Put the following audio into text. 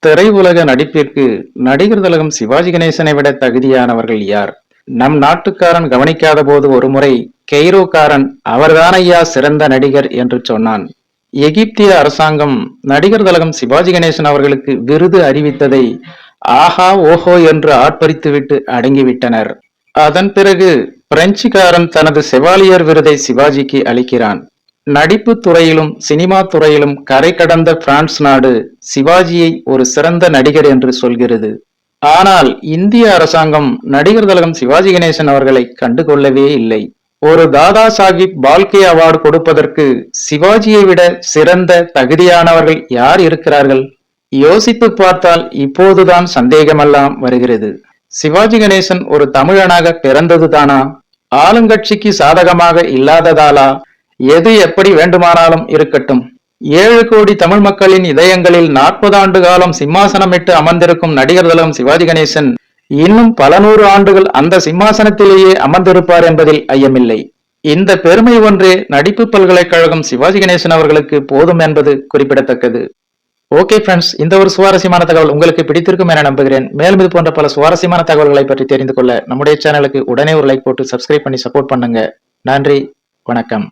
திரையுலக நடிப்பிற்கு நடிகர் திலகம் சிவாஜி கணேசனை விட தகுதியானவர்கள் யார்? நம் நாட்டுக்காரன் கவனிக்காத போது ஒருமுறை கெய்ரோக்காரன் அவர்தானையா சிறந்த நடிகர் என்று சொன்னான். எகிப்திய அரசாங்கம் நடிகர் திலகம் சிவாஜி கணேசன் அவர்களுக்கு விருது அறிவித்ததை ஆஹா ஓஹோ என்று ஆர்ப்பரித்துவிட்டு அடங்கிவிட்டனர். அதன் பிறகு பிரெஞ்சுக்காரன் தனது செவாலியர் விருதை சிவாஜிக்கு அளிக்கிறான். நடிப்பு துறையிலும் சினிமா துறையிலும் கரை கடந்த பிரான்ஸ் நாடு சிவாஜியை ஒரு சிறந்த நடிகர் என்று சொல்கிறது. ஆனால் இந்திய அரசாங்கம் நடிகர் திலகம் சிவாஜி கணேசன் அவர்களை கண்டுகொள்ளவே இல்லை. ஒரு தாதா சாஹிப் பால்கே அவார்டு கொடுப்பதற்கு சிவாஜியை விட சிறந்த தகுதியானவர்கள் யார் இருக்கிறார்கள்? யோசித்து பார்த்தால் இப்போதுதான் சந்தேகமெல்லாம் வருகிறது. சிவாஜி கணேசன் ஒரு தமிழனாக பிறந்தது தானா? ஆளுங்கட்சிக்கு சாதகமாக இல்லாததாலா? எது எப்படி வேண்டுமானாலும் இருக்கட்டும். 7 கோடி தமிழ் மக்களின் இதயங்களில் 40 ஆண்டு காலம் சிம்மாசனமிட்டு அமர்ந்திருக்கும் நடிகர் திலகம் சிவாஜி கணேசன் இன்னும் பல 100 ஆண்டுகள் அந்த சிம்மாசனத்திலேயே அமர்ந்திருப்பார் என்பதில் ஐயமில்லை. இந்த பெருமை ஒன்றே நடிப்பு பல்கலைக்கழகம் சிவாஜி கணேசன் அவர்களுக்கு போதும் என்பது குறிப்பிடத்தக்கது. ஓகே ஃப்ரெண்ட்ஸ், இந்த ஒரு சுவாரஸ்யமான தகவல் உங்களுக்கு பிடித்திருக்கும் என நம்புகிறேன். மேலும் இது போன்ற பல சுவாரஸ்யமான தகவல்களை பற்றி தெரிந்து கொள்ள நம்முடைய சேனலுக்கு உடனே ஒரு லைக் போட்டு சப்ஸ்கிரைப் பண்ணி சப்போர்ட் பண்ணுங்க. நன்றி, வணக்கம்.